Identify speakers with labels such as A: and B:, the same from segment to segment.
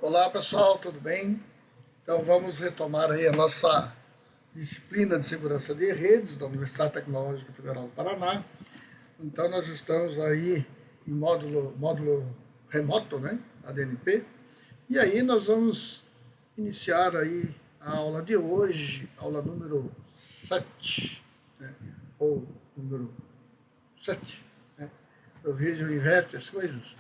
A: Olá pessoal, tudo bem? Então vamos retomar aí a nossa disciplina de segurança de redes da Universidade Tecnológica Federal do Paraná. Então nós estamos aí em módulo remoto, né? ADNP. E aí nós vamos iniciar aí a aula de hoje, aula número 7, né? Ou número 7, né? O vídeo inverte as coisas.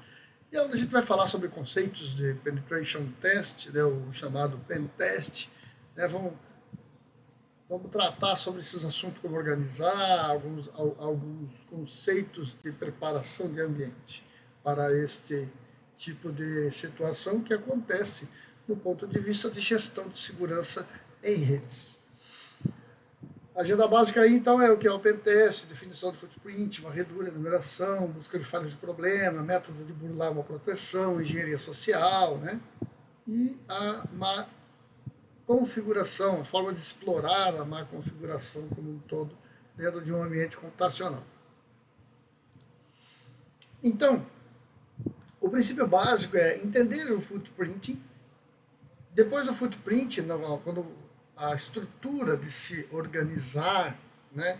A: E a gente vai falar sobre conceitos de penetration test, né, o chamado pen test, né, vamos tratar sobre esses assuntos, como organizar, alguns conceitos de preparação de ambiente para este tipo de situação que acontece do ponto de vista de gestão de segurança em redes. A agenda básica aí, então, é o que é o pentest, definição de footprint, varredura, enumeração, busca de falhas de problema, método de burlar uma proteção, engenharia social, né? E a má configuração, a forma de explorar a má configuração como um todo dentro de um ambiente computacional. Então, o princípio básico é entender o footprint. Depois do footprint, quando a estrutura de se organizar, né,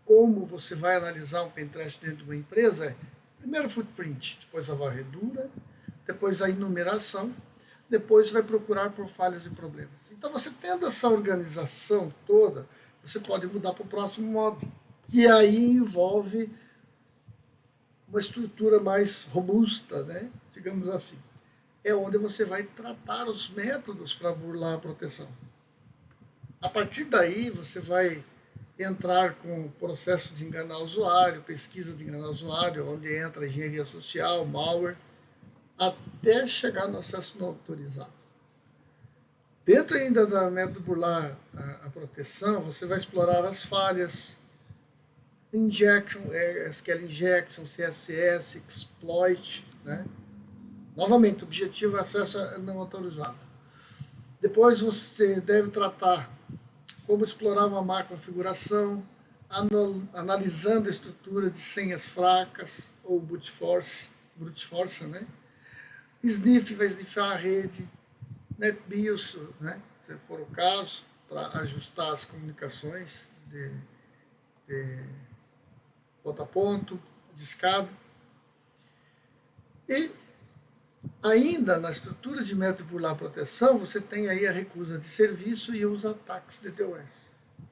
A: como você vai analisar um pentest dentro de uma empresa, é primeiro o footprint, depois a varredura, depois a enumeração, depois vai procurar por falhas e problemas. Então você tendo essa organização toda, você pode mudar para o próximo módulo, que aí envolve uma estrutura mais robusta, né, digamos assim. É onde você vai tratar os métodos para burlar a proteção. A partir daí, você vai entrar com o processo de enganar o usuário, pesquisa de enganar o usuário, onde entra a engenharia social, malware, até chegar no acesso não autorizado. Dentro ainda da método burlar a proteção, você vai explorar as falhas, injection, SQL injection, CSS, exploit, né? Novamente, o objetivo é acesso não autorizado. Depois você deve tratar como explorar uma má configuração, analisando a estrutura de senhas fracas, ou brute force, né? Sniff vai sniffar a rede, NetBIOS, né? Se for o caso, para ajustar as comunicações de ponto a ponto, de escada. E ainda na estrutura de método burlar proteção, você tem aí a recusa de serviço e os ataques de DDoS.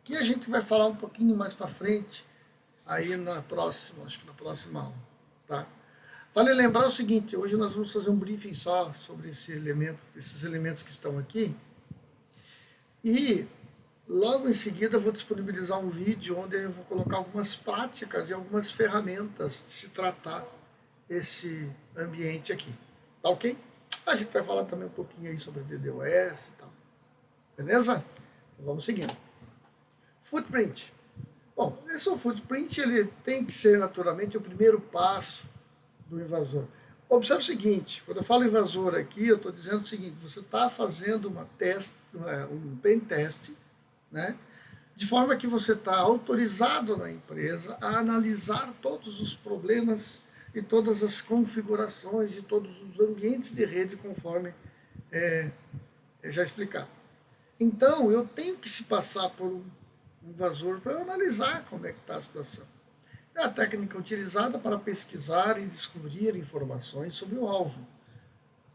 A: Que a gente vai falar um pouquinho mais para frente, aí na próxima, acho que na próxima aula. Tá? Vale lembrar o seguinte, hoje nós vamos fazer um briefing só sobre esses elementos que estão aqui. E logo em seguida eu vou disponibilizar um vídeo onde eu vou colocar algumas práticas e algumas ferramentas de se tratar esse ambiente aqui. Tá ok? A gente vai falar também um pouquinho aí sobre DDoS e tal. Beleza? Então vamos seguindo. Footprint. Bom, esse footprint ele tem que ser naturalmente o primeiro passo do invasor. Observe o seguinte, quando eu falo invasor aqui, eu estou dizendo o seguinte, você está fazendo um pen test, né? De forma que você está autorizado na empresa a analisar todos os problemas e todas as configurações de todos os ambientes de rede, conforme já explicado. Então, eu tenho que se passar por um invasor para analisar como é que está a situação. É a técnica utilizada para pesquisar e descobrir informações sobre o alvo.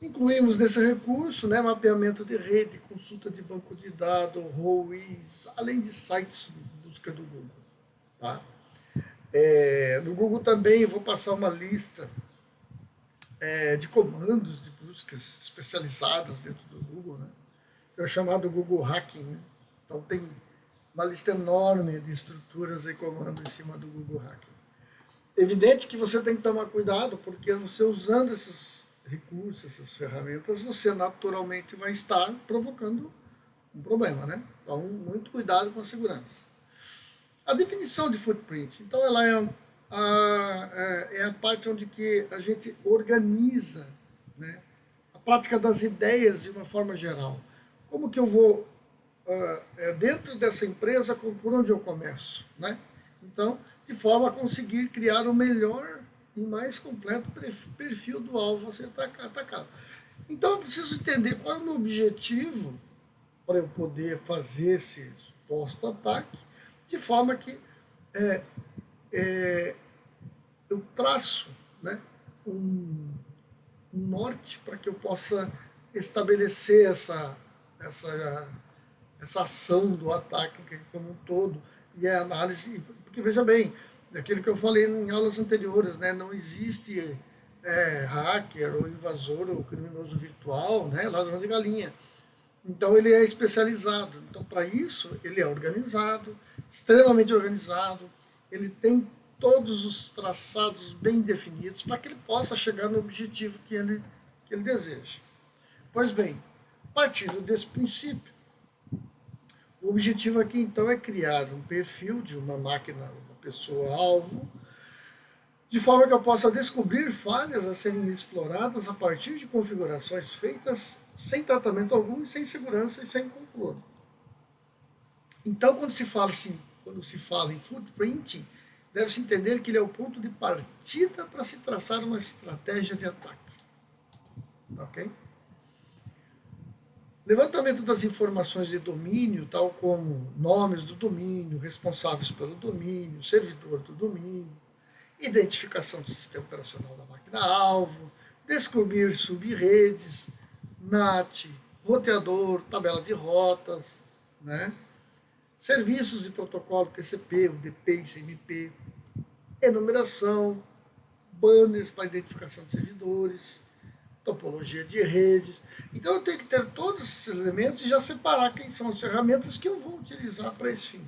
A: Incluímos nesse recurso, né, mapeamento de rede, consulta de banco de dados, ROIs, além de sites de busca do Google. Tá? No Google também eu vou passar uma lista de comandos de buscas especializadas dentro do Google, né? É o chamado Google Hacking. Né? Então tem uma lista enorme de estruturas e comandos em cima do Google Hacking. Evidente que você tem que tomar cuidado, porque você usando esses recursos, essas ferramentas, você naturalmente vai estar provocando um problema, né? Então, muito cuidado com a segurança. A definição de footprint, então, ela é a parte onde que a gente organiza, né, a prática das ideias de uma forma geral. Como que eu vou, dentro dessa empresa, por onde eu começo, né? Então, de forma a conseguir criar o melhor e mais completo perfil do alvo a ser atacado. Então eu preciso entender qual é o meu objetivo para eu poder fazer esse suposto ataque, de forma que eu traço, né, um norte para que eu possa estabelecer essa ação do ataque como um todo e a análise, porque veja bem, daquilo que eu falei em aulas anteriores, né, não existe hacker ou invasor ou criminoso virtual, né, ladrão de galinha. Então ele é especializado. Então para isso ele é organizado, extremamente organizado, ele tem todos os traçados bem definidos para que ele possa chegar no objetivo que ele deseja. Pois bem, partindo desse princípio, o objetivo aqui então é criar um perfil de uma máquina, uma pessoa-alvo, de forma que eu possa descobrir falhas a serem exploradas a partir de configurações feitas sem tratamento algum, sem segurança e sem controle. Então, quando se fala em footprinting, deve-se entender que ele é o ponto de partida para se traçar uma estratégia de ataque. Ok? Levantamento das informações de domínio, tal como nomes do domínio, responsáveis pelo domínio, servidor do domínio, identificação do sistema operacional da máquina-alvo, descobrir subredes, NAT, roteador, tabela de rotas, né? Serviços de protocolo TCP, UDP e CMP, enumeração, banners para identificação de servidores, topologia de redes. Então eu tenho que ter todos esses elementos e já separar quem são as ferramentas que eu vou utilizar para esse fim.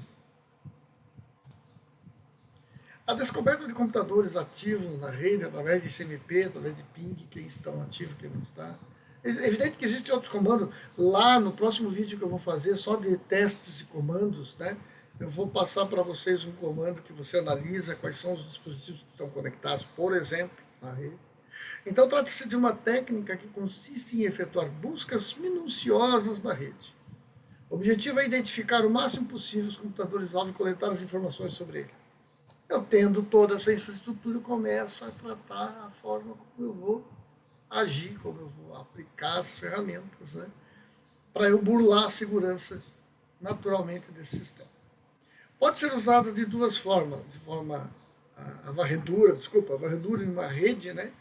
A: A descoberta de computadores ativos na rede, através de CMP, através de ping, quem estão ativos, quem não está. É evidente que existem outros comandos. Lá no próximo vídeo que eu vou fazer, só de testes e comandos, né? Eu vou passar para vocês um comando que você analisa quais são os dispositivos que estão conectados, por exemplo, na rede. Então trata-se de uma técnica que consiste em efetuar buscas minuciosas na rede. O objetivo é identificar o máximo possível os computadores-alvo e coletar as informações sobre ele. Eu tendo toda essa infraestrutura, eu começo a tratar a forma como eu vou agir, como eu vou aplicar as ferramentas, né, para eu burlar a segurança naturalmente desse sistema. Pode ser usado de duas formas, de forma a varredura em uma rede, né,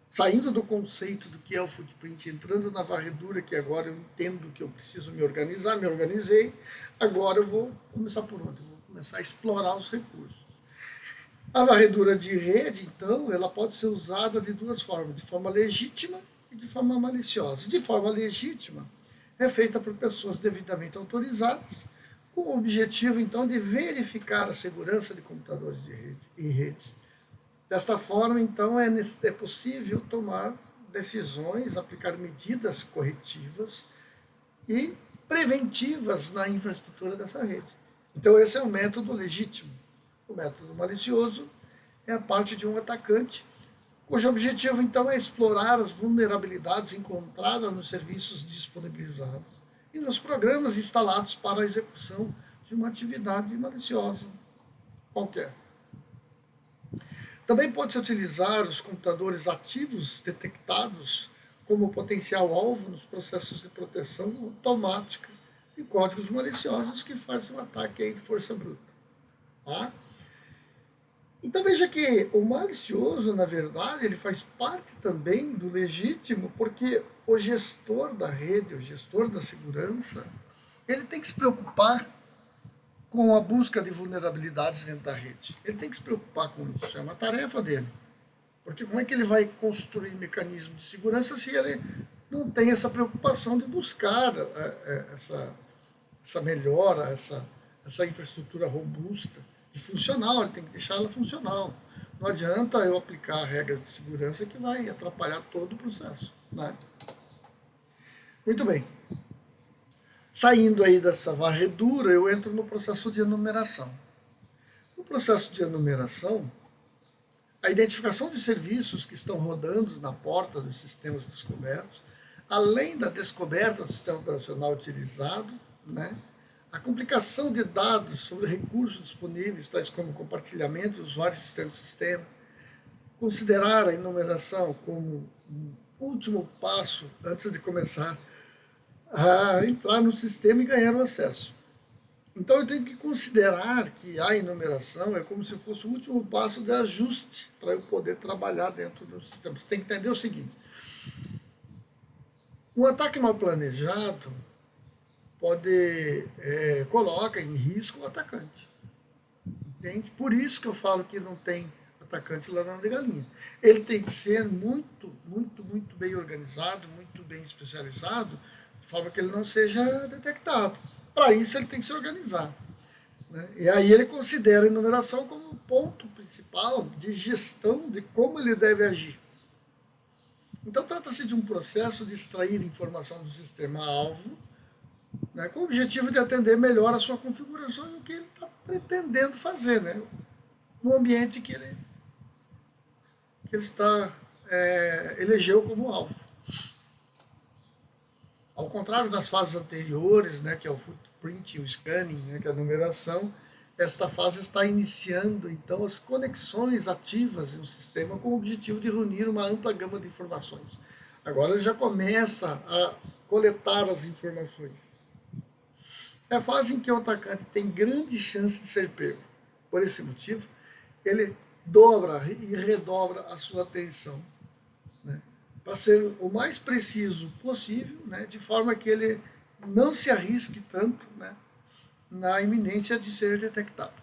A: saindo do conceito do que é o footprint, entrando na varredura, que agora eu entendo que eu preciso me organizar, me organizei, agora eu vou começar por onde? Eu vou começar a explorar os recursos. A varredura de rede, então, ela pode ser usada de duas formas, de forma legítima e de forma maliciosa. De forma legítima, é feita por pessoas devidamente autorizadas, com o objetivo, então, de verificar a segurança de computadores de rede e redes. Desta forma, então, é possível tomar decisões, aplicar medidas corretivas e preventivas na infraestrutura dessa rede. Então, esse é um método legítimo. O método malicioso é a parte de um atacante, cujo objetivo, então, é explorar as vulnerabilidades encontradas nos serviços disponibilizados e nos programas instalados para a execução de uma atividade maliciosa qualquer. Também pode-se utilizar os computadores ativos detectados como potencial alvo nos processos de proteção automática e códigos maliciosos que fazem um ataque aí de força bruta. Tá? Então veja que o malicioso, na verdade, ele faz parte também do legítimo, porque o gestor da rede, o gestor da segurança, ele tem que se preocupar com a busca de vulnerabilidades dentro da rede. Ele tem que se preocupar com isso, é uma tarefa dele. Porque como é que ele vai construir mecanismo de segurança se ele não tem essa preocupação de buscar essa melhora, essa infraestrutura robusta e funcional? Ele tem que deixar ela funcional. Não adianta eu aplicar regras de segurança que vai atrapalhar todo o processo, né? Muito bem. Saindo aí dessa varredura, eu entro no processo de enumeração. No processo de enumeração, a identificação de serviços que estão rodando na porta dos sistemas descobertos, além da descoberta do sistema operacional utilizado, né, a complicação de dados sobre recursos disponíveis, tais como compartilhamento de usuários e sistema, considerar a enumeração como um último passo antes de começar a entrar no sistema e ganhar o acesso. Então eu tenho que considerar que a enumeração é como se fosse o último passo de ajuste para eu poder trabalhar dentro do sistema. Você tem que entender o seguinte: um ataque mal planejado coloca em risco o atacante. Entende? Por isso que eu falo que não tem atacante ladrão de galinha. Ele tem que ser muito, muito, muito bem organizado, muito bem especializado, de forma que ele não seja detectado. Para isso ele tem que se organizar. Né? E aí ele considera a enumeração como o ponto principal de gestão de como ele deve agir. Então trata-se de um processo de extrair informação do sistema-alvo, né, com o objetivo de atender melhor a sua configuração e o que ele está pretendendo fazer, né, no ambiente que ele elegeu como alvo. Ao contrário das fases anteriores, né, que é o footprint e o scanning, né, que é a numeração, esta fase está iniciando, então, as conexões ativas no sistema com o objetivo de reunir uma ampla gama de informações. Agora ele já começa a coletar as informações. É a fase em que o atacante tem grande chance de ser pego. Por esse motivo, ele dobra e redobra a sua atenção, né, para ser o mais preciso possível, né, de forma que ele não se arrisque tanto, né, na iminência de ser detectado.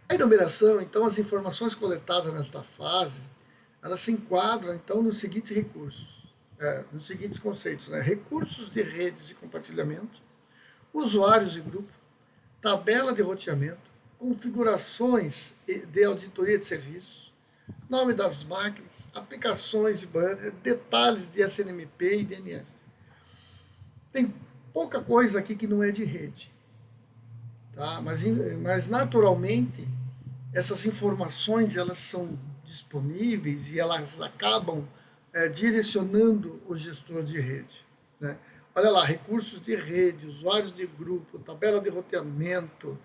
A: A enumeração, então, as informações coletadas nesta fase, elas se enquadram, então, nos seguintes recursos, nos seguintes conceitos, né? Recursos de redes e compartilhamento, usuários e grupo, tabela de roteamento, configurações de auditoria de serviços, nome das máquinas, aplicações de banner, detalhes de SNMP e DNS. Tem pouca coisa aqui que não é de rede, tá? Mas naturalmente essas informações elas são disponíveis e elas acabam direcionando o gestor de rede, né? Olha lá, recursos de rede, usuários de grupo, tabela de roteamento,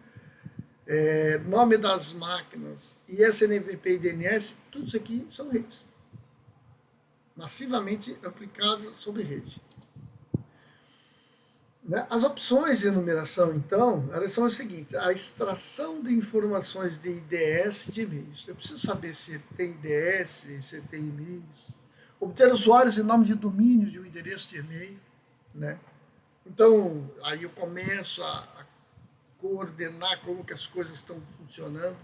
A: nome das máquinas, e SNMP e DNS, tudo isso aqui são redes, massivamente aplicadas sobre rede. As opções de enumeração, então, elas são as seguintes: a extração de informações de IDS de e-mails. Eu preciso saber se tem IDS, se tem e-mails. Obter usuários e nome de domínio de um endereço de e-mail, né? Então, aí eu começo a coordenar como que as coisas estão funcionando.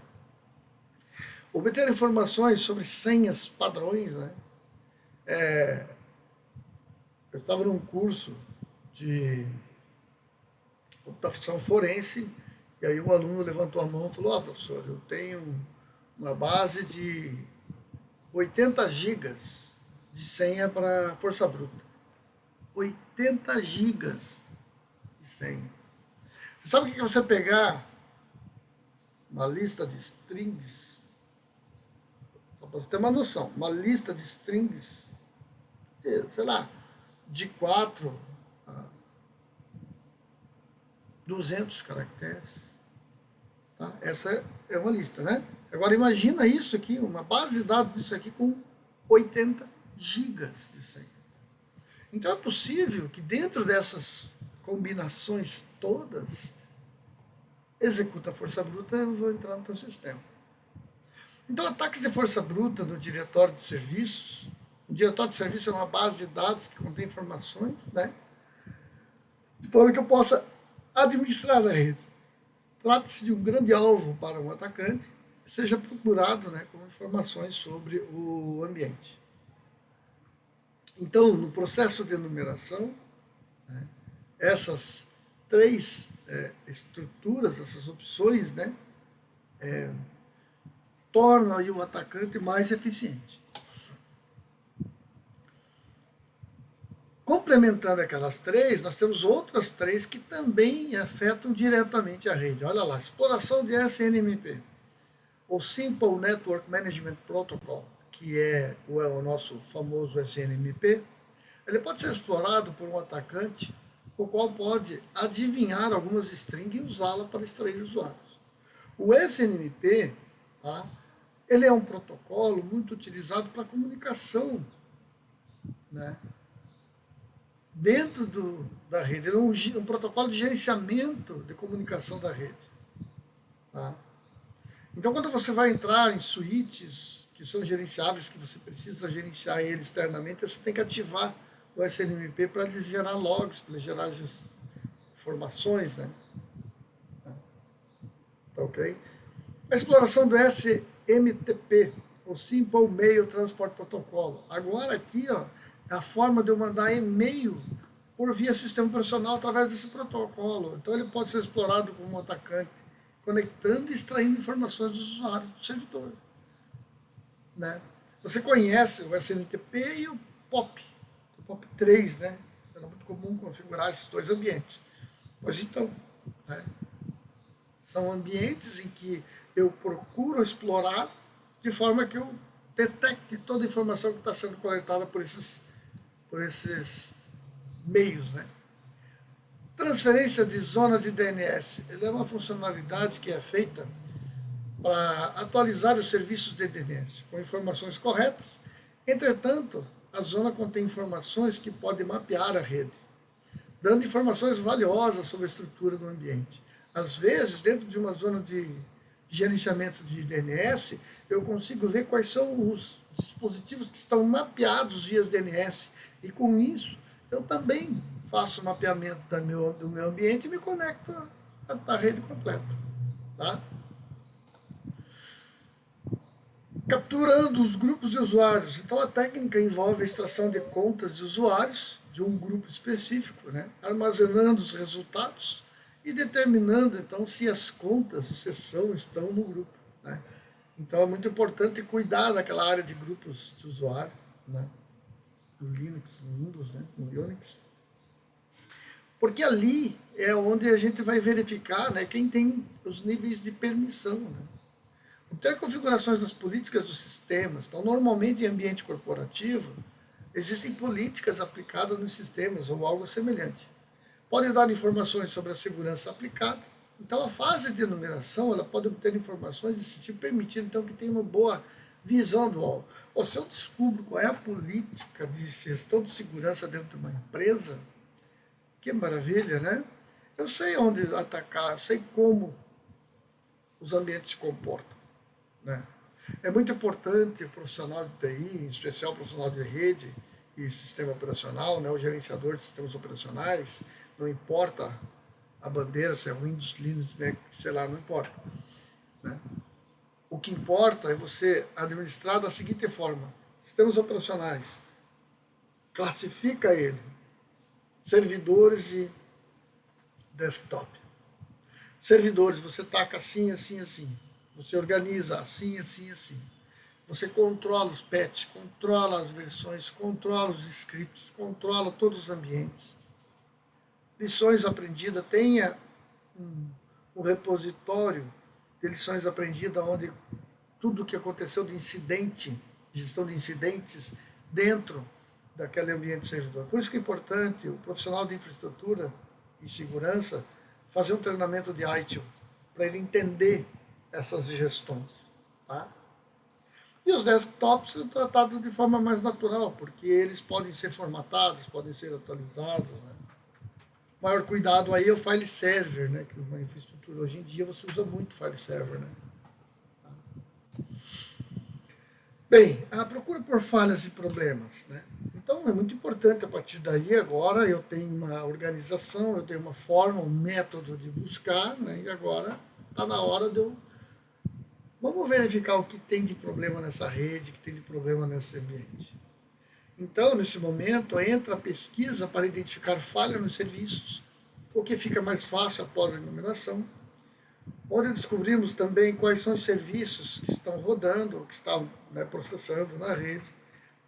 A: Obter informações sobre senhas padrões, né? Eu estava num curso de computação forense, e aí um aluno levantou a mão e falou: professor, eu tenho uma base de 80 gigas de senha para força bruta. 80 gigas de senha. Você sabe o que é você pegar uma lista de strings, só para você ter uma noção, uma lista de strings, sei lá, de 4 a 200 caracteres. Tá? Essa é uma lista, né? Agora imagina isso aqui, uma base de dados disso aqui com 80 gigas de senha. Então é possível que dentro dessas combinações todas, executa a força bruta e eu vou entrar no teu sistema. Então ataques de força bruta no diretório de serviços. O diretório de serviços é uma base de dados que contém informações, né? De forma que eu possa administrar a rede. Trata-se de um grande alvo para um atacante, seja procurado, né, com informações sobre o ambiente. Então, no processo de enumeração, né, essas três estruturas, essas opções, né, tornam aí o atacante mais eficiente. Complementando aquelas três, nós temos outras três que também afetam diretamente a rede. Olha lá, exploração de SNMP, ou Simple Network Management Protocol, que é o nosso famoso SNMP. Ele pode ser explorado por um atacante, o qual pode adivinhar algumas strings e usá-la para extrair usuários. O SNMP, tá, ele é um protocolo muito utilizado para comunicação, né? Dentro da rede. Ele é um protocolo de gerenciamento de comunicação da rede. Tá? Então, quando você vai entrar em suítes que são gerenciáveis, que você precisa gerenciar ele externamente, você tem que ativar o SNMP para ele gerar logs, para ele gerar informações, né? Tá ok? A exploração do SMTP, o Simple Mail Transport Protocol. Agora aqui, ó, é a forma de eu mandar e-mail por via sistema operacional através desse protocolo. Então ele pode ser explorado como um atacante, conectando e extraindo informações dos usuários do servidor. Né? Você conhece o SMTP e o POP3, né? Era muito comum configurar esses dois ambientes. Pois então, né? São ambientes em que eu procuro explorar de forma que eu detecte toda a informação que está sendo coletada por esses meios. Né? Transferência de zona de DNS. Ele é uma funcionalidade que é feita para atualizar os serviços de DNS com informações corretas. Entretanto, a zona contém informações que podem mapear a rede, dando informações valiosas sobre a estrutura do ambiente. Às vezes, dentro de uma zona de gerenciamento de DNS, eu consigo ver quais são os dispositivos que estão mapeados via DNS. E com isso, eu também faço o mapeamento do meu ambiente e me conecto à rede completa. Tá? Capturando os grupos de usuários. Então, a técnica envolve a extração de contas de usuários de um grupo específico, né? Armazenando os resultados e determinando, então, se as contas de sessão estão no grupo. Né? Então, é muito importante cuidar daquela área de grupos de usuário, né? No Linux, no Windows, né? No Unix. Porque ali é onde a gente vai verificar, né, quem tem os níveis de permissão. Né? Obter configurações das políticas dos sistemas. Então, normalmente em ambiente corporativo, existem políticas aplicadas nos sistemas ou algo semelhante. Pode dar informações sobre a segurança aplicada. Então, a fase de enumeração ela pode obter informações desse tipo, permitindo então, que tenha uma boa visão do alvo. Ou se eu descubro qual é a política de gestão de segurança dentro de uma empresa, que maravilha, né? Eu sei onde atacar, eu sei como os ambientes se comportam. Né? É muito importante o profissional de TI, em especial o profissional de rede e sistema operacional, né? O gerenciador de sistemas operacionais, não importa a bandeira, se é Windows, Linux, Mac, sei lá, não importa. Né? O que importa é você administrar da seguinte forma: sistemas operacionais, classifica ele, servidores e desktop. Servidores, você taca assim, assim, assim. Você organiza assim, assim, assim. Você controla os patches, controla as versões, controla os scripts, controla todos os ambientes. Lições aprendidas, tenha um repositório de lições aprendidas onde tudo o que aconteceu de incidente, gestão de incidentes dentro daquele ambiente servidor. Por isso que é importante o profissional de infraestrutura e segurança fazer um treinamento de ITIL, para ele entender essas gestões. Tá? E os desktops são tratados de forma mais natural, porque eles podem ser formatados, podem ser atualizados. Né? O maior cuidado aí é o file server, né? Que uma infraestrutura hoje em dia você usa muito file server. Né? Bem, a procura por falhas e problemas. Né? Então é muito importante, a partir daí agora eu tenho uma organização, eu tenho uma forma, um método de buscar, né? E agora está na hora de eu... Vamos verificar o que tem de problema nessa rede, o que tem de problema nesse ambiente. Então, nesse momento, entra a pesquisa para identificar falha nos serviços, o que fica mais fácil após a enumeração, onde descobrimos também quais são os serviços que estão rodando, que estão, né, processando na rede.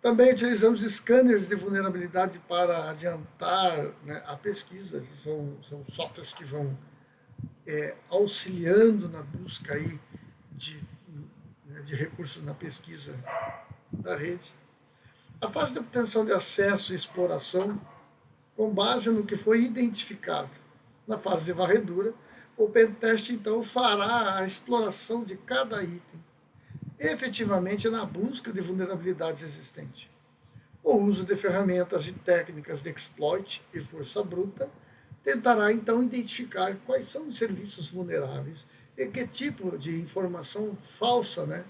A: Também utilizamos scanners de vulnerabilidade para adiantar, né, a pesquisa. São softwares que vão auxiliando na busca aí de recursos na pesquisa da rede. A fase de obtenção de acesso e exploração, com base no que foi identificado. Na fase de varredura, o pentest, então, fará a exploração de cada item, efetivamente na busca de vulnerabilidades existentes. O uso de ferramentas e técnicas de exploit e força bruta tentará então identificar quais são os serviços vulneráveis e que tipo de informação falsa, né,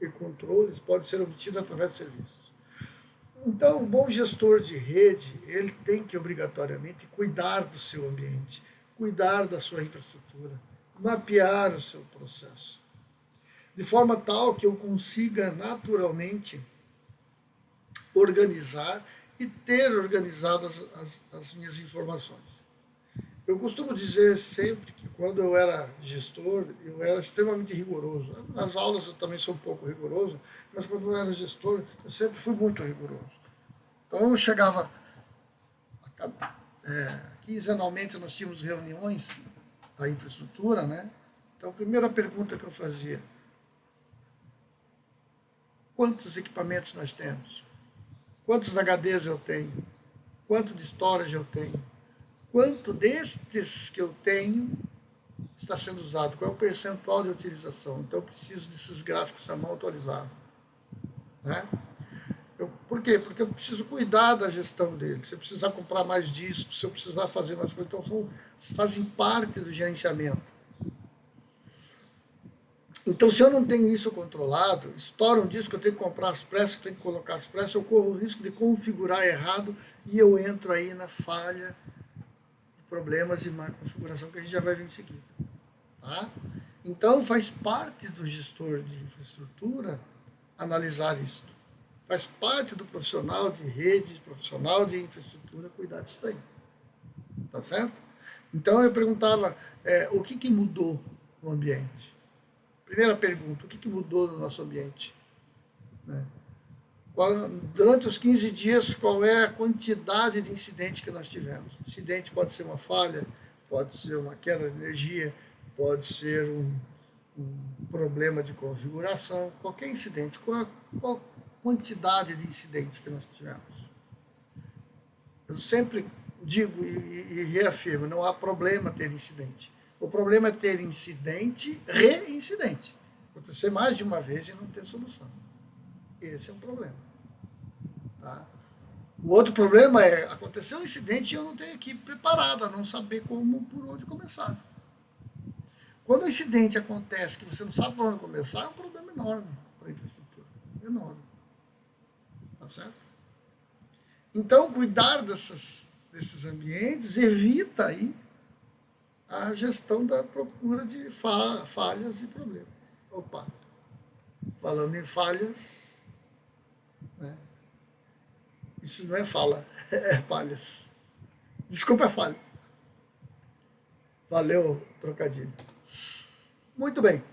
A: e controles pode ser obtido através de serviços. Então, o bom gestor de rede, ele tem que obrigatoriamente cuidar do seu ambiente, cuidar da sua infraestrutura, mapear o seu processo, de forma tal que eu consiga naturalmente organizar e ter organizado as minhas informações. Eu costumo dizer sempre que quando eu era gestor, eu era extremamente rigoroso. Nas aulas eu também sou um pouco rigoroso, mas quando eu era gestor, eu sempre fui muito rigoroso. Então eu chegava, quinzenalmente nós tínhamos reuniões da infraestrutura, né? Então a primeira pergunta que eu fazia: quantos equipamentos nós temos? Quantos HDs eu tenho? Quanto de storage eu tenho? Quanto destes que eu tenho está sendo usado? Qual é o percentual de utilização? Então eu preciso desses gráficos à mão atualizados, né? Por quê? Porque eu preciso cuidar da gestão dele. Se eu precisar comprar mais discos, se eu precisar fazer mais coisas, então fazem parte do gerenciamento. Então, se eu não tenho isso controlado, estoura um disco, eu tenho que comprar as pressas, eu tenho que colocar as pressas, eu corro o risco de configurar errado e eu entro aí na falha, problemas e má configuração que a gente já vai ver em seguida. Tá? Então, faz parte do gestor de infraestrutura analisar isso. Faz parte do profissional de rede, profissional de infraestrutura cuidar disso daí. Tá certo? Então, eu perguntava, o que mudou no ambiente? Primeira pergunta, o que mudou no nosso ambiente? Né? Durante os 15 dias, qual é a quantidade de incidentes que nós tivemos? Incidente pode ser uma falha, pode ser uma queda de energia, pode ser um problema de configuração, qualquer incidente. Qual a quantidade de incidentes que nós tivemos? Eu sempre digo e reafirmo, não há problema ter incidente. O problema é ter incidente, reincidente. Acontecer mais de uma vez e não ter solução. Esse é um problema. Tá? O outro problema é acontecer um incidente e eu não tenho equipe preparada, não saber por onde começar. Quando o incidente acontece que você não sabe por onde começar, é um problema enorme para a infraestrutura. Enorme. Tá certo? Então, cuidar desses ambientes evita aí a gestão da procura de falhas e problemas. Opa, falando em falhas, né? Isso não é fala, é falhas. Desculpa a falha. Valeu, trocadilho. Muito bem.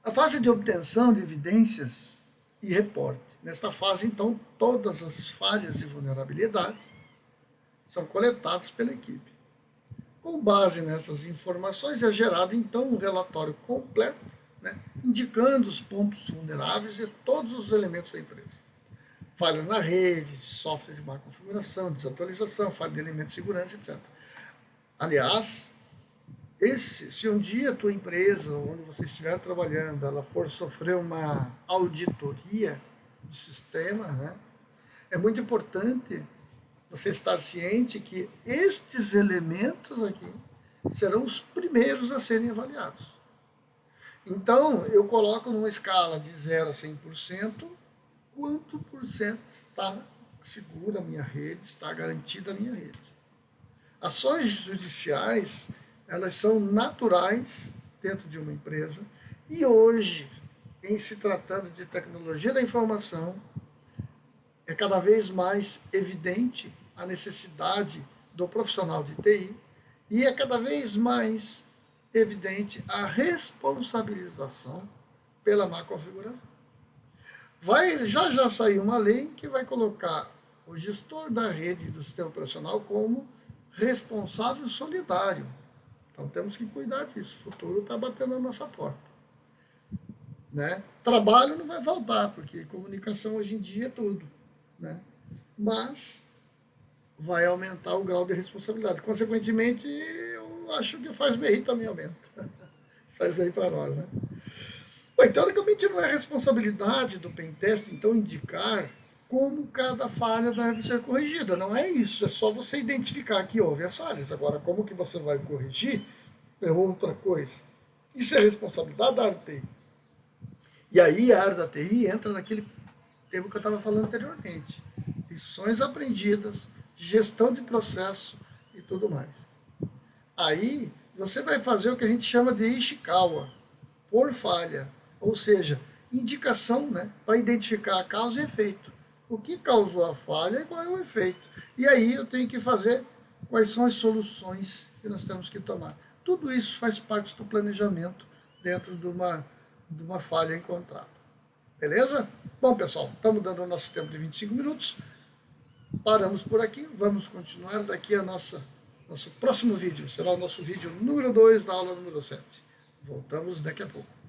A: A fase de obtenção de evidências e reporte. Nesta fase, então, todas as falhas e vulnerabilidades são coletadas pela equipe. Com base nessas informações, é gerado, então, um relatório completo, né, indicando os pontos vulneráveis e todos os elementos da empresa. Falhas na rede, software de má configuração, desatualização, falha de elementos de segurança, etc. Aliás, se um dia a tua empresa, onde você estiver trabalhando, ela for sofrer uma auditoria de sistema, né, é muito importante você estar ciente que estes elementos aqui serão os primeiros a serem avaliados. Então, eu coloco numa escala de 0 a 100%, quanto por cento está segura a minha rede, está garantida a minha rede. Ações judiciais, elas são naturais dentro de uma empresa e hoje, em se tratando de tecnologia da informação, é cada vez mais evidente a necessidade do profissional de TI e é cada vez mais evidente a responsabilização pela má configuração. Já saiu uma lei que vai colocar o gestor da rede do sistema operacional como responsável solidário. Então temos que cuidar disso. O futuro está batendo na nossa porta. Né? Trabalho não vai faltar, porque comunicação hoje em dia é tudo. Né? Mas vai aumentar o grau de responsabilidade. Consequentemente, eu acho que faz BI também aumenta. Faz lei para nós. Né? Bom, teoricamente não é responsabilidade do pentest, então, indicar como cada falha deve ser corrigida. Não é isso, é só você identificar que houve as falhas. Agora, como que você vai corrigir é outra coisa. Isso é responsabilidade da área da TI. E aí a área da TI entra naquele tema que eu estava falando anteriormente. Lições aprendidas, gestão de processo e tudo mais. Aí você vai fazer o que a gente chama de Ishikawa, por falha. Ou seja, indicação, né, para identificar a causa e efeito. O que causou a falha e qual é o efeito. E aí eu tenho que fazer quais são as soluções que nós temos que tomar. Tudo isso faz parte do planejamento dentro de uma falha encontrada. Beleza? Bom, pessoal, estamos dando o nosso tempo de 25 minutos. Paramos por aqui. Vamos continuar daqui a nosso próximo vídeo. Será o nosso vídeo número 2 da aula número 7. Voltamos daqui a pouco.